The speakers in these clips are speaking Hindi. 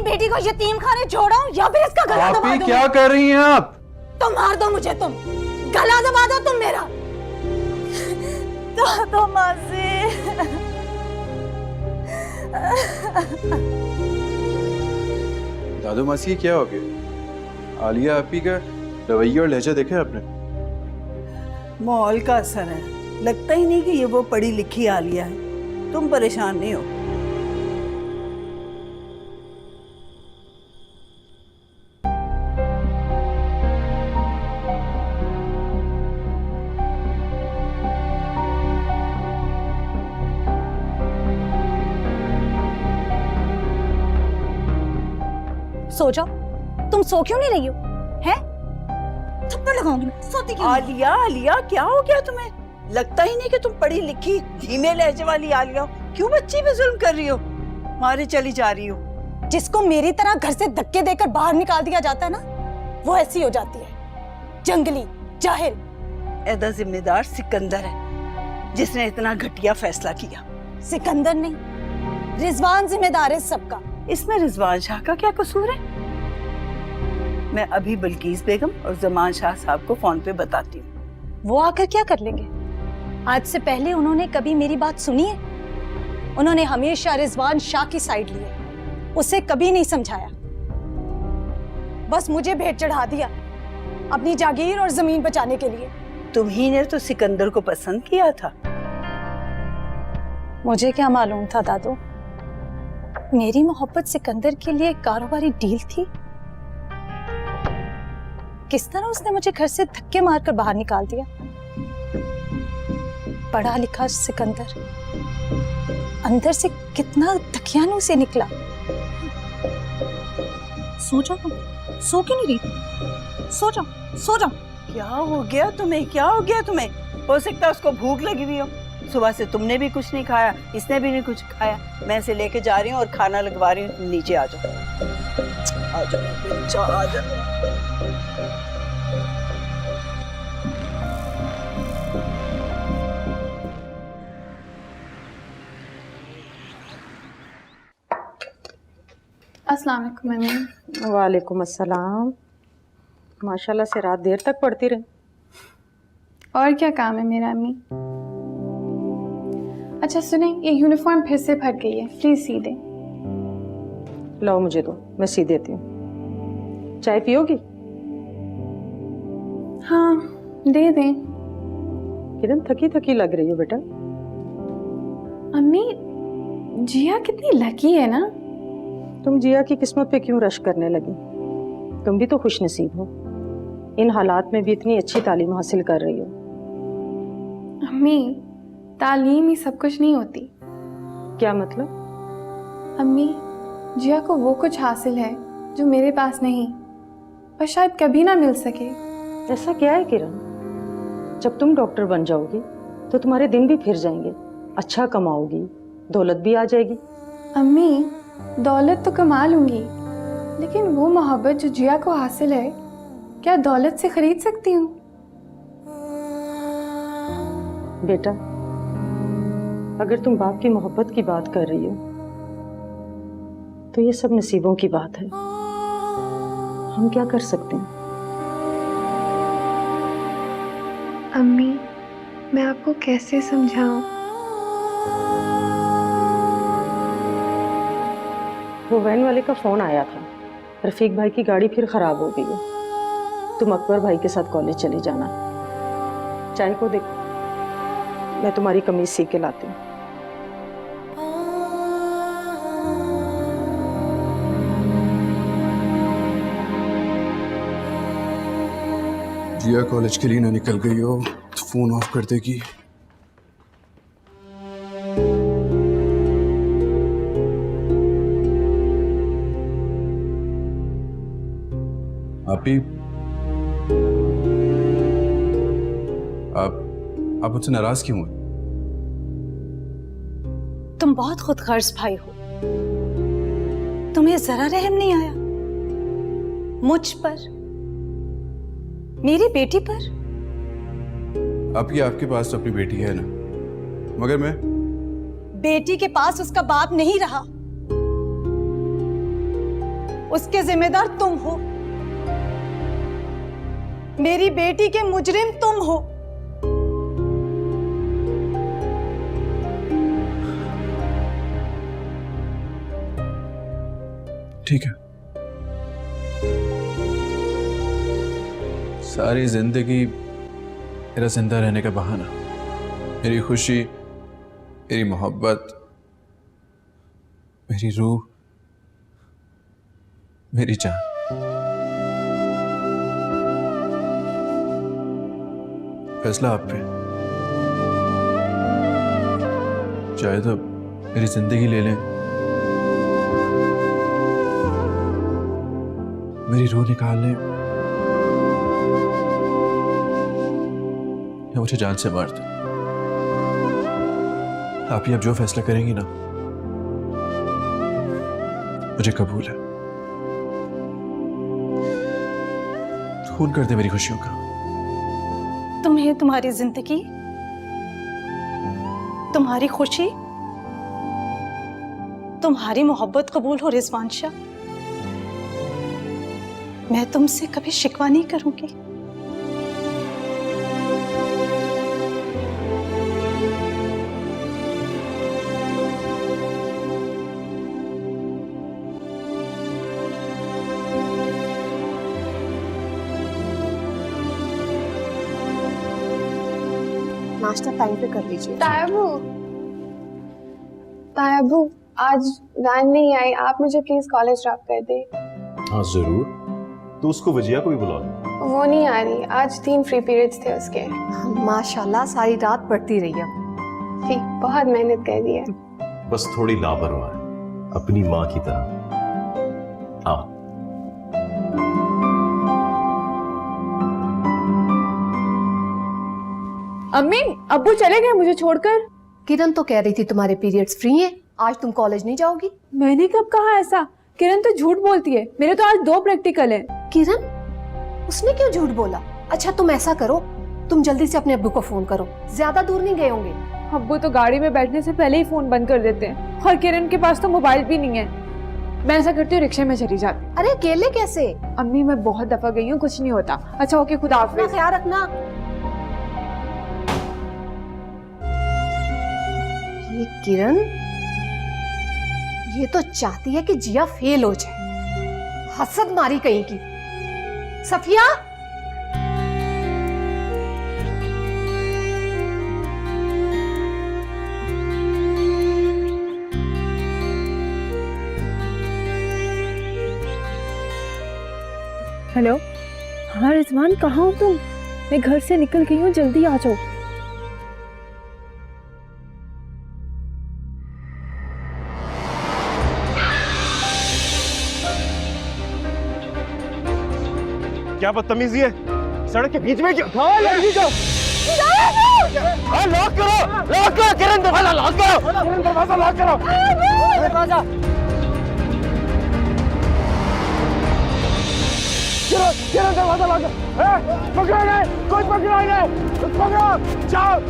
बेटी को यतीम खाने छोड़ाऊं या फिर इसका गला दबा दूं? क्या कर रही हैं आप? तो मार दो मुझे, तुम गला दबा दो तुम मेरा। तो मासी दादू मासी क्या हो गया? आलिया आपी का रवैया और लहजा देखा आपने? माहौल का असर है, लगता ही नहीं कि ये वो पढ़ी लिखी आलिया है। तुम परेशान नहीं हो। सो जाओ। तुम सो क्यों नहीं रही हो? हैं? थप्पड़ लगाऊंगी मैं। सोती क्यों नहीं? आलिया आलिया क्या हो गया तुम्हें? लगता ही नहीं कि तुम पढ़ी लिखी धीमे लहजे वाली आलिया हो। क्यों बच्ची पे जुल्म कर रही हो? मारे चली जा रही हो। जिसको मेरी तरह घर से धक्के देकर बाहर निकाल दिया जाता है ना, वो ऐसी हो जाती है, जंगली, जाहिल। ऐदा जिम्मेदार सिकंदर है जिसने इतना घटिया फैसला किया। सिकंदर नहीं, रिजवान जिम्मेदार है सबका। इसमें रिजवान शाह का क्या कसूर है? मैं अभी बल्कीस बेगम और जमान शाह साहब को फोन पे बताती हूँ। वो आकर क्या कर लेंगे? आज से पहले उन्होंने कभी मेरी बात सुनी है? उन्होंने हमेशा रिजवान शाह की साइड ली है, उसे कभी नहीं समझाया। बस मुझे भेंट चढ़ा दिया अपनी जागीर और जमीन बचाने के लिए। तुम्ही ने तो सिकंदर को पसंद किया था। मुझे क्या मालूम था दादू, मेरी मोहब्बत सिकंदर के लिए कारोबारी डील थी। किस तरह उसने मुझे घर से धक्के मारकर बाहर निकाल दिया। पढ़ा लिखा सिकंदर अंदर से कितना दकियानू से निकला। सो जाओ, सो क्यों नहीं रही? सो जाओ, सो जाओ। क्या हो गया तुम्हें? क्या हो गया तुम्हें? हो सकता है उसको भूख लगी हुई हो। सुबह से तुमने भी कुछ नहीं खाया, इसने भी नहीं कुछ खाया। मैं इसे लेके जा रही हूँ और खाना लगवा रही हूँ। तुम नीचे आ जाओ। आ जाओ बच्चा, आ जाओ। अस्सलाम वालेकुम मम्मी। वालेकुम अस्सलाम। माशाल्लाह से रात देर तक पढ़ती रही। और क्या काम है मेरा अम्मी? अच्छा सुने, ये यूनिफॉर्म फिर से फट गई है, प्लीज सी दें। लो मुझे दो, मैं सी देती हूँ। चाय पियोगी? हाँ दे दें। किरण थकी थकी लग रही हो बेटा। अम्मी जिया कितनी लकी है ना। तुम जिया की किस्मत पे क्यों रश करने लगी? तुम भी तो खुश नसीब हो, इन हालात में भी इतनी अच्छी तालीम हासिल कर रही हो। अम्मी तालीम ही सब कुछ नहीं होती। क्या मतलब? अम्मी जिया को वो कुछ हासिल है जो मेरे पास नहीं, और शायद कभी ना मिल सके। ऐसा क्या है किरण? जब तुम डॉक्टर बन जाओगी तो तुम्हारे दिन भी फिर जाएंगे, अच्छा कमाओगी, दौलत भी आ जाएगी। अम्मी दौलत तो कमा लूंगी, लेकिन वो मोहब्बत जो जिया को हासिल है, क्या दौलत से खरीद सकती हूँ? बेटा अगर तुम बाप की मोहब्बत की बात कर रही हो तो ये सब नसीबों की बात है। हम क्या कर सकते हैं? अम्मी मैं आपको कैसे समझाऊं? वो वैन वाले का फोन आया था, रफीक भाई की गाड़ी फिर खराब हो गई है। तुम अकबर भाई के साथ कॉलेज चली जाना। चाय को देखो, मैं तुम्हारी कमीज सी के लाती हूँ। जिया कॉलेज के लिए ना निकल गई हो तो फोन ऑफ कर देगी। आप मुझसे नाराज क्यों हैं? तुम बहुत खुदगर्ज भाई हो। तुम्हें जरा रहम नहीं आया मुझ पर, मेरी बेटी पर? आपके पास तो अपनी बेटी है ना, मगर मैं बेटी के पास उसका बाप नहीं रहा। उसके जिम्मेदार तुम हो। मेरी बेटी के मुजरिम तुम हो। ठीक है, सारी जिंदगी मेरा जिंदा रहने का बहाना, मेरी खुशी, मेरी मोहब्बत, मेरी रूह, मेरी जान। फैसला आप पे। चाहे तो मेरी जिंदगी ले लें, मेरी रूह निकाल लें, या मुझे जान से मार दें। आप ही अब जो फैसला करेंगी ना, मुझे कबूल है। खून कर दे मेरी खुशियों का। तुम्हें तुम्हारी जिंदगी, तुम्हारी खुशी, तुम्हारी मोहब्बत कबूल हो रिजवान शाह। मैं तुमसे कभी शिकवा नहीं करूंगी। नाश्ता टाइम पे कर लीजिए। तायाबू, आज वैन नहीं आई, आप मुझे प्लीज कॉलेज ड्रॉप कर दे। हाँ जरूर, तो उसको वजिया को भी बुला लो। वो नहीं आ रही, आज 3 फ्री पीरियड्स थे उसके। माशाल्लाह सारी रात पढ़ती रही है। जी, बहुत मेहनत कर रही है। बस थोड़ी लापरवाह है, अपनी माँ की तरह। हाँ अम्मी, अब्बू चले गए मुझे छोड़कर। किरण तो कह रही थी तुम्हारे पीरियड्स फ्री हैं, आज तुम कॉलेज नहीं जाओगी। मैंने कब कहा ऐसा? किरण तो झूठ बोलती है, मेरे तो आज 2 प्रैक्टिकल हैं। किरण, उसने क्यों झूठ बोला? अच्छा तुम ऐसा करो, तुम जल्दी से अपने अब्बू को फोन करो, ज्यादा दूर नहीं गए होंगे। अब्बू तो गाड़ी में बैठने से पहले ही फोन बंद कर देते हैं, और किरण के पास तो मोबाइल भी नहीं है। मैं ऐसा करती हूँ, रिक्शे में चली जाती हूँ। अरे अकेले कैसे? अम्मी, मैं बहुत दफा गई हूँ, कुछ नहीं होता। अच्छा ओके, खुदा अपना हाफिज। ख्याल रखना। ये किरण, ये तो चाहती है कि जिया फेल हो जाए। हसद मारी कहीं की। सफिया, हेलो। हाँ रिजवान, कहाँ हो तुम? मैं घर से निकल गई हूँ, जल्दी आ जाओ। क्या बदतमीजी है, सड़क के बीच में क्यों? लड़की को लॉक करो, किरण दरवाजा लॉक करो, दरवाजा लॉक करो, दरवाजा। किरण दरवाजा लॉक करो। पकड़ो नहीं, कोई पकड़ो नहीं, पकड़ो, जाओ।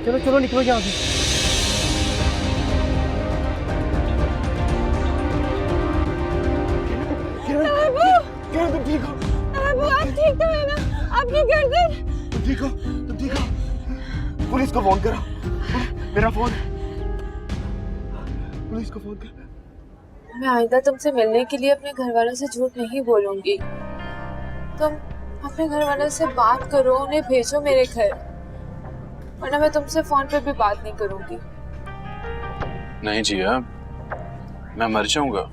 चलो चलो निकलो यहाँ से। किरण तुम ठीक हो? आप ठीक तो है ना? आपकी गर्दन। तुम ठीक हो? तुम ठीक हो? पुलिस को फोन करो, मेरा फोन। पुलिस को फोन कर। मैं आइंदा तुमसे मिलने के लिए अपने घर वालों से झूठ नहीं बोलूंगी। तुम अपने घर वालों से बात करो, उन्हें भेजो मेरे घर, वरना मैं तुमसे फोन पे भी बात नहीं करूंगी। नहीं जिया, मैं मर जाऊंगा।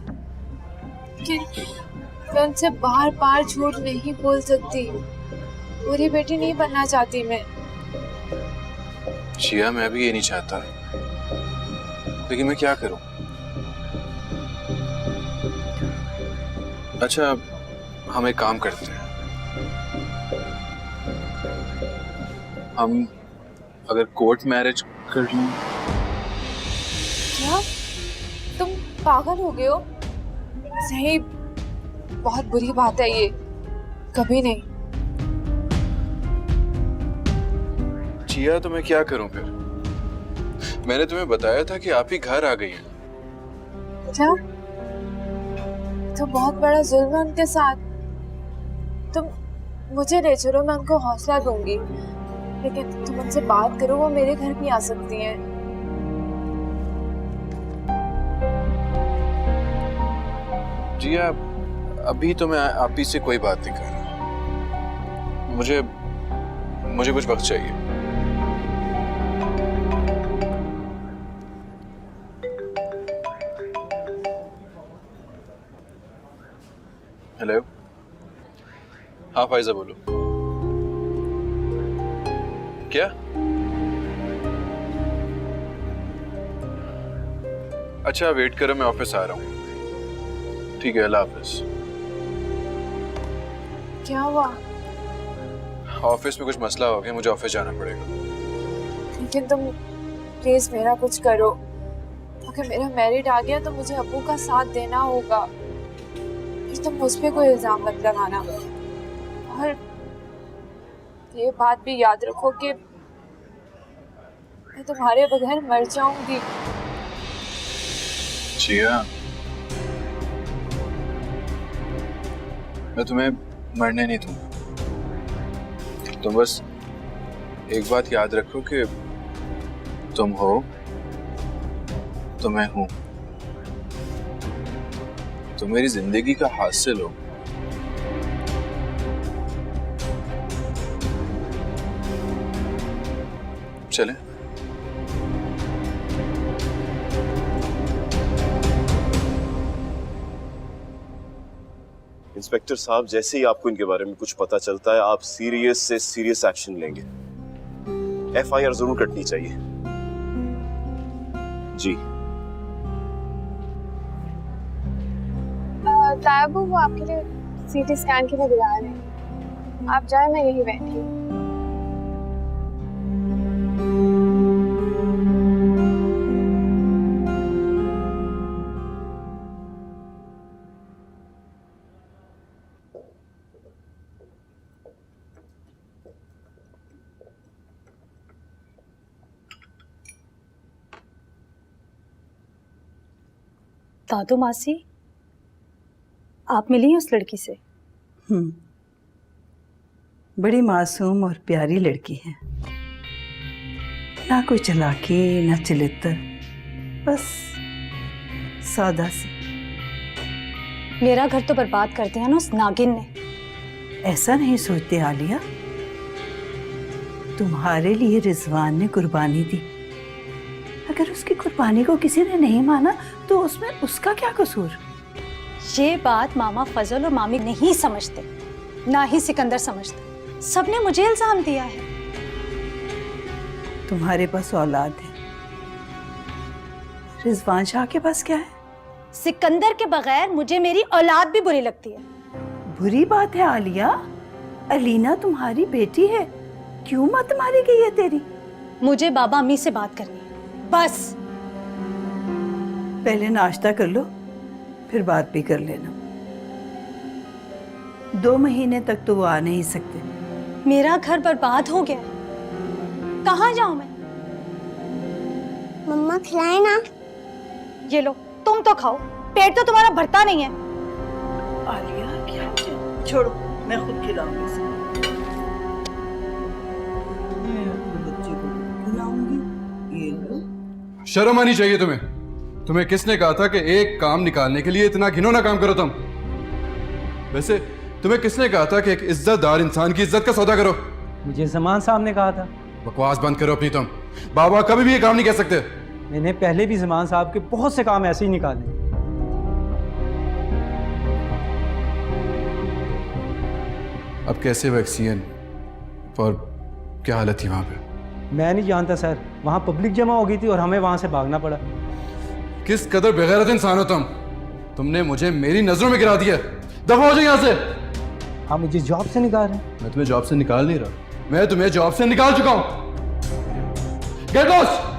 मैं उनसे बार बार झूठ नहीं बोल सकती, बुरी बेटी नहीं बनना चाहती मैं। जिया, मैं भी ये नहीं चाहता, लेकिन मैं क्या करूं? अच्छा, हम एक काम करते हैं, हम अगर कोर्ट मैरिज कर लें। क्या तुम पागल हो गए हो? सही, बहुत बुरी बात है ये, कभी नहीं। जिया, तो मैं क्या करूं फिर? मैंने तुम्हें बताया था कि आप ही घर आ गई हैं। क्या? तो बहुत बड़ा जुल्म है उनके साथ। तुम मुझे ले चलो, मैं उनको हौसला दूंगी, लेकिन तुम उनसे बात करो, वो मेरे घर भी आ सकती हैं। जी अभी तो मैं आप ही से कोई बात नहीं कर रहा। मुझे कुछ वक्त चाहिए। हेलो, हाँ फाइजा बोलो। क्या? अच्छा वेट करो, मैं ऑफिस आ रहा हूँ। ठीक है, अल्लाह हाफिज। क्या हुआ? ऑफिस में कुछ मसला हो गया, मुझे ऑफिस जाना पड़ेगा। लेकिन तुम प्लीज मेरा कुछ करो। अगर मेरा मैरिड आ गया तो मुझे अब्बू का साथ देना होगा। फिर तुम मुझ पे कोई इल्जाम मत लगाना। और ये बात भी याद रखो कि मैं तुम्हारे बगैर मर जाऊंगी। जिया, मैं तुम्हें मरने नहीं दूंगा। तुम बस एक बात याद रखो कि तुम हो तो मैं हूं। तुम मेरी जिंदगी का हासिल हो। चलें? इंस्पेक्टर साहब, जैसे ही आपको इनके बारे में कुछ पता चलता है आप सीरियस से सीरियस एक्शन लेंगे। एफआईआर जरूर कटनी चाहिए। जी तायब, वो आपके लिए सीटी स्कैन के लिए बुला रहे हैं। आप जाए, मैं यहीं बैठी हूँ। दादू मासी, आप मिली उस लड़की से? बड़ी मासूम और प्यारी लड़की है, ना कोई चालाकी ना चलित्र, बस सादा सी। मेरा घर तो बर्बाद कर दिया ना उस नागिन ने। ऐसा नहीं सोचते आलिया, तुम्हारे लिए रिजवान ने कुर्बानी दी। अगर उसकी कुर्बानी को किसी ने नहीं माना तो उसमें उसका क्या कसूर? ये बात मामा फजल और मामी नहीं समझते, ना ही सिकंदर समझता। सबने मुझे इल्जाम दिया है। तुम्हारे पास औलाद है, रिजवान शाह के पास क्या है? सिकंदर के बगैर मुझे मेरी औलाद भी बुरी लगती है। बुरी बात है आलिया, अलीना तुम्हारी बेटी है, क्यों मत मारी गई है तेरी? मुझे बाबा अम्मी से बात करनी है, बस। पहले नाश्ता कर लो, फिर बात भी कर लेना। 2 महीने तक तो वो आ नहीं सकते। मेरा घर बर्बाद हो गया, कहाँ जाऊं मैं? मम्मा खिलाए ना। ये लो, तुम तो खाओ, पेट तो तुम्हारा भरता नहीं है। आलिया क्या हो गया? छोड़ो, मैं खुद खिलाऊंगी इसे। मैं अपने बच्चे को खिलाऊंगी। ये लो। शर्म आनी चाहिए तुम्हें। तुम्हें किसने कहा था कि एक काम निकालने के लिए इतना घिनौना काम करो तुम? वैसे तुम्हें किसने कहा था कि एक इज्जतदार इंसान की इज्जत का सौदा करो? मुझे जमान साहब ने कहा था। बकवास बंद करो अपनी तुम। बाबा कभी भी ये काम नहीं कह सकते। मैंने पहले भी जमान साहब के बहुत से काम ऐसे ही निकाले। अब कैसे वैक्सीन और क्या हालत थी वहां पे? मैं नहीं जानता सर, वहाँ पब्लिक जमा हो गई थी और हमें वहाँ से भागना पड़ा। किस कदर बेगैरत इंसान हो तुम। तुमने मुझे मेरी नजरों में गिरा दिया। दफा हो जाओ यहाँ से। आप मुझे जॉब से निकाल रहे हैं? मैं तुम्हें जॉब से निकाल नहीं रहा, मैं तुम्हें जॉब से निकाल चुका हूं। Get lost.